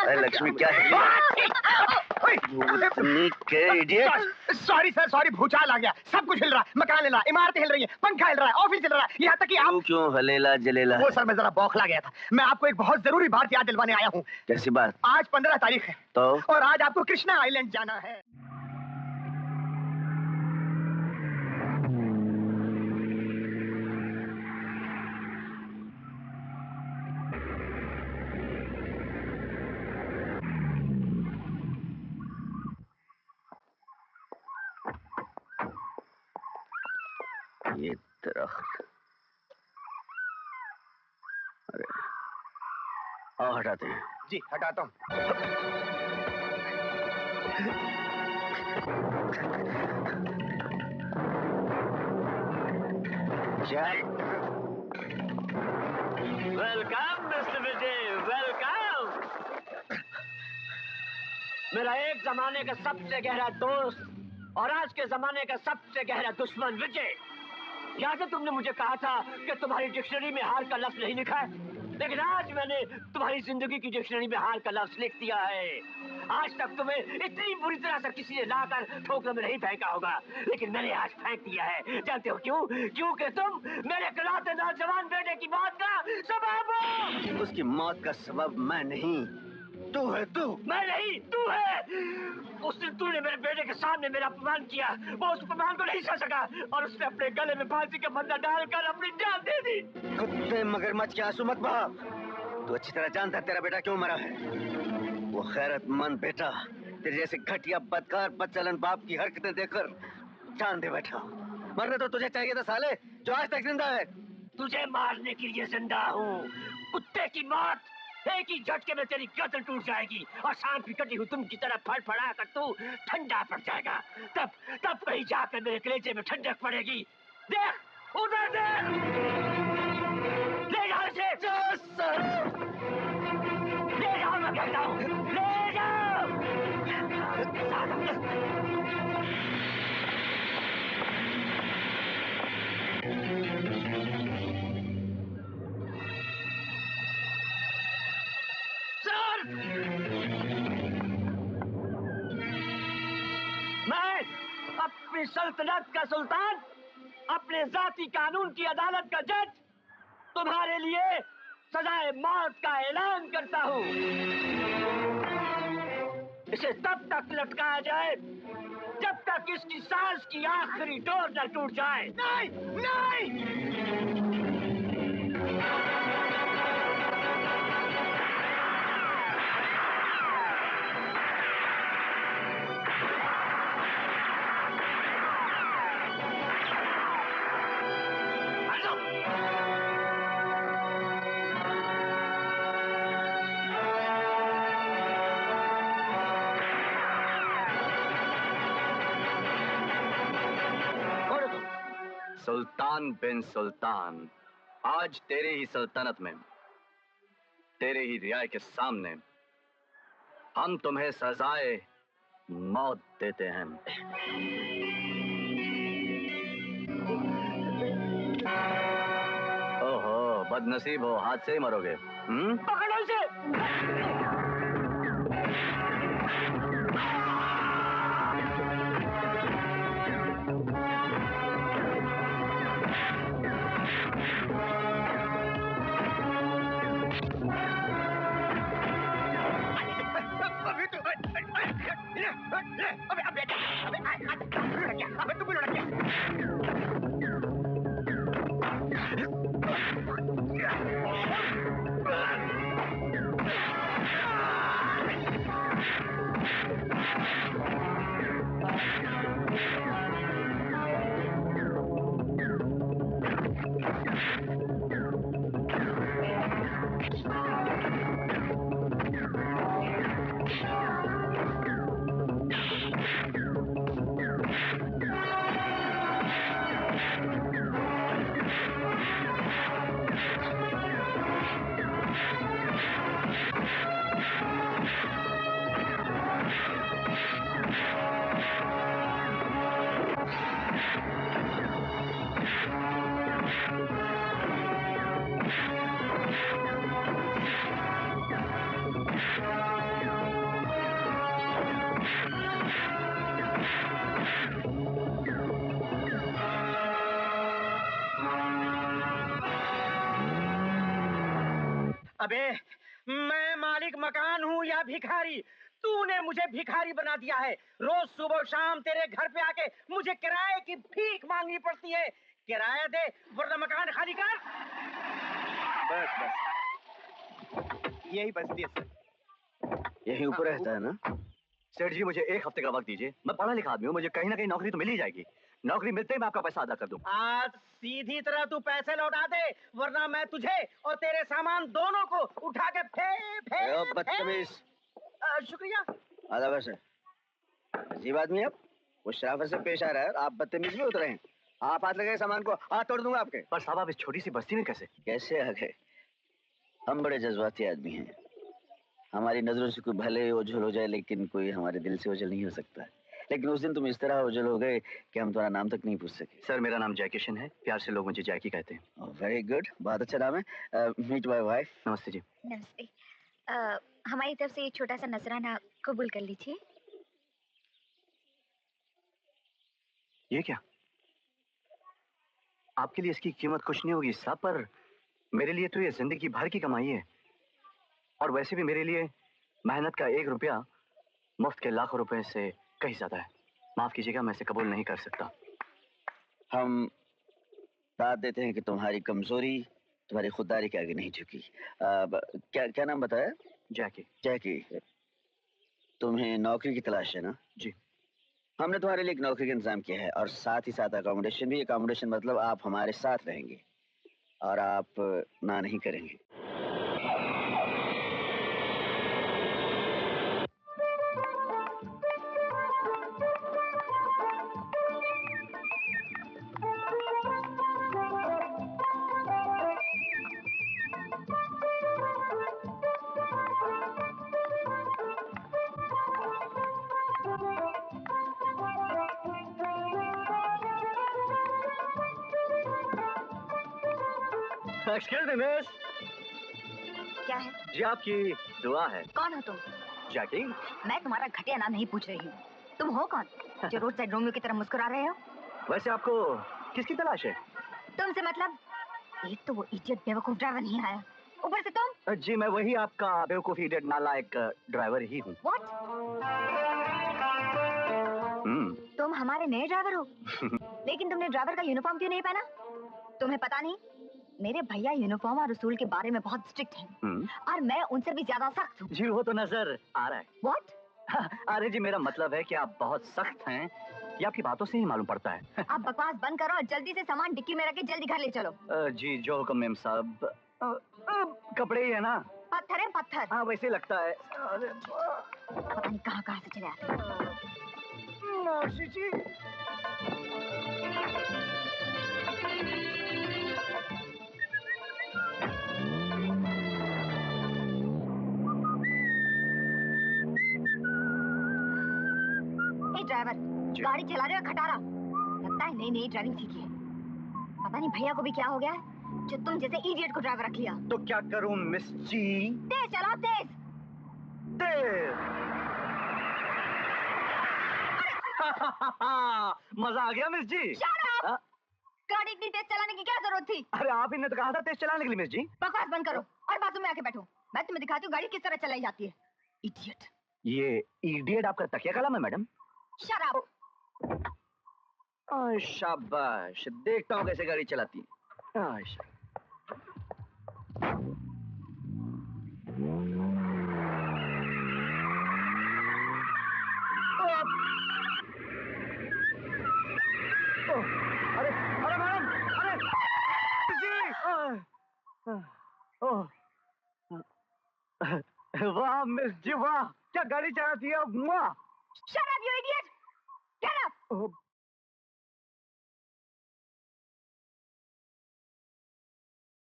लक्ष्मी क्या भूतनी के idiot. Sorry sir, sorry, भूचाल आ गया, सब कुछ हिल रहा है, मकान हिल रहा है, इमारतें हिल रही है, पंखा हिल रहा है, ऑफिस हिल रहा है, यहाँ तक कि आप क्यों हलेला जलेला? वो सर मैं जरा बौखला गया था। मैं आपको एक बहुत जरूरी बात याद दिलवाने आया हूँ। कैसी बात? आज 15 तारीख है तो और आज आपको कृष्णा आइलैंड जाना है। ये दरख्त, अरे आओ हटाते हैं। जी हटाता हूँ। वेलकम मिस्टर विजय, वेलकम। मेरा एक जमाने का सबसे गहरा दोस्त और आज के जमाने का सबसे गहरा दुश्मन विजय। याद है तुमने मुझे कहा था कि तुम्हारी डिक्शनरी में हार का लफ्ज नहीं लिखा है, लेकिन आज मैंने तुम्हारी जिंदगी की डिक्शनरी में हार का लफ्ज लिख दिया है। आज तक तुम्हें इतनी बुरी तरह से किसी ने लाकर ठोकर में नहीं फेंका होगा, लेकिन मैंने आज फेंक दिया है। जानते हो क्यों? क्योंकि तुम मेरे इकलौते नौजवान बेटे की मौत का सबब हो। उसकी मौत का सबब मैं नहीं, तू है। तू मैं नहीं, तू है। उस दिन तूने मेरे बेटे के सामने मेरा अपमान किया, वो उस अपमान को नहीं सह सका और उसने अपने गले में फांसी का फंदा डालकर अपनी जान दे दी। कुत्ते मगरमच्छ के आंसू मत बहा। तू अच्छी तरह जानता है तेरा बेटा क्यों मरा है। वो गैरतमंद बेटा तेरे जैसे घटिया बदकार बदचलन बाप की हरकतें देखकर जान दे बैठा। मरने तो तुझे चाहिए था साले, जो आज तक जिंदा है। तुझे मारने के लिए जिंदा हूँ। कुत्ते की मौत एक ही झटके में तेरी गर्दन टूट जाएगी और सांप की कटी हुई तुम की तरह फड़फड़ा कर तू ठंडा पड़ जाएगा। तब कहीं जाकर मेरे कलेजे में ठंडक पड़ेगी। देख उधर देख, ले जाओ इसे। ले जाओ, मैं कहता हूँ, ले जाओ। मैं अपनी सल्तनत का सुल्तान, अपने जाती कानून की अदालत का जज, तुम्हारे लिए सजाए मौत का ऐलान करता हूँ। इसे तब तक लटकाया जाए जब तक इसकी सांस की आखिरी डोर न टूट जाए। नहीं, नहीं। सुल्तान बिन सुल्तान, आज तेरे ही सल्तनत में, तेरे ही रियाय के सामने हम तुम्हें सजाए मौत देते हैं। ओहो, बदनसीब हो, हाथ से ही मरोगे। पकड़ो इसे। अबे मैं मालिक मकान हूँ या भिखारी? तूने मुझे भिखारी बना दिया है। रोज सुबह शाम तेरे घर पे आके मुझे किराए की भीख मांगनी पड़ती है। किराया दे वरना मकान खाली कर। बस बस, यही बस्ती है सर। यही ऊपर रहता है ना? सेठ जी मुझे एक हफ्ते का वक्त दीजिए, मैं पढ़ा लिखा आदमी हूँ, मुझे कहीं ना कहीं नौकरी तो मिल ही जाएगी। नौकरी मिलते ही मैं आपका पैसा अदा कर दूं। आज सीधी तरह तू पैसे लौटा दे वरना मैं तुझे और तेरे सामान दोनों को उठा के बदतमीज। शुक्रिया। आधा बस है, अजीब आदमी है। वो शराफत से पेश आ रहा है, आप बदतमीज में उतरे हैं। आप हाथ लगे सामान को हाथ तोड़ दूंगा आपके। पर साहब आप इस छोटी सी बस्ती में कैसे आ गए? हम बड़े जज्बाती आदमी हैं। हमारी नजरों से कोई भले ओझल हो जाए लेकिन कोई हमारे दिल से ओझल नहीं हो सकता। लेकिन उस दिन तुम इस तरह ओझल हो गए कि हम तुम्हारा नाम तक नहीं पूछ सके। सर मेरा नाम जय किशन है, प्यार से लोग मुझे जैकी कहते हैं। वेरी गुड, बहुत अच्छा नाम है। Meet my wife. नमस्ते जी। नमस्ते। हमारी तरफ से ये छोटा सा नजराना कबूल कर लीजिए। ये क्या? आपके लिए इसकी कीमत कुछ नहीं होगी साहब, पर मेरे लिए तो ये जिंदगी भर की कमाई है। और वैसे भी मेरे लिए मेहनत का 1 रुपया मुफ्त के लाखों रुपए से कहीं ज्यादा है। माफ कीजिएगा, मैं इसे कबूल नहीं कर सकता। हम दाद देते हैं कि तुम्हारी कमजोरी तुम्हारी खुददारी के आगे नहीं झुकी। क्या क्या नाम बताया? जैकी। जैकी, तुम्हें नौकरी की तलाश है ना? जी। हमने तुम्हारे लिए एक नौकरी का इंतजाम किया है और साथ ही साथ अकोमोडेशन भी। अकोमोडेशन मतलब आप हमारे साथ रहेंगे और आप ना नहीं करेंगे। Excuse me miss. क्या है? जी आपकी दुआ है। कौन हो तुम? जैकी। मैं तुम्हारा घटिया नाम नहीं पूछ रही हूँ। तुम हो कौन जो रोड साइड रोमियो की तरह मुस्कुरा रहे हो? वैसे आपको किसकी तलाश है? तुमसे मतलब? एक तो वो इडियट बेवकूफ ड्राइवर नहीं आया, ऊपर से तुम। जी मैं वही आपका बेवकूफ इडियट नालायक ड्राइवर ही हूँ। व्हाट? तुम हमारे नए ड्राइवर हो? लेकिन तुमने ड्राइवर का यूनिफॉर्म क्यों नहीं पहना? तुम्हें पता नहीं मेरे भैया यूनिफॉर्म और उसूल के बारे में बहुत स्ट्रिक्ट हैं और मैं उनसे भी ज्यादा सख्त हूँ। जी वो तो नजर आ रहा है। व्हाट? अरे जी मेरा मतलब है कि आप बहुत सख्त हैं, ये आपकी बातों से ही मालूम पड़ता है। अब बकवास बंद करो और जल्दी से सामान डिक्की में रख के जल्दी घर ले चलो। जी जो हुक्म मेम साहब। कपड़े ही है ना? पत्थर है पत्थर। हाँ वैसे लगता है। पता नहीं कहाँ कहाँ से चले आते हैं। मौसी जी। ड्राइवर गाड़ी चला रहे हो खटारा? लगता है नई नई ड्राइविंग सीखी है। पता नहीं भैया को भी क्या हो गया है जो तुम जैसे इडियट को ड्राइवर रख लिया। तो क्या करूं मिस जी? तेज चलाओ तेज। मजा आ गया मिस जी। गाड़ी इतनी तेज चलाने की क्या जरूरत थी? अरे आप ही ने तो कहा था तेज चलाने के लिए मिस जी। बकवास बंद करो और बाजू में आके बैठो, मैं तुम्हें दिखाती हूँ गाड़ी किस तरह चलाई जाती है। इडियट। ये इडियट आपका तकिया कलम है मैडम? Shut up. शाबाश, देखता हूँ कैसे गाड़ी चलाती है। अरे अरे मैडम, अरे जी। वाह मिस जी वाह, क्या गाड़ी चलाती है। Shut up you idiot. Get up.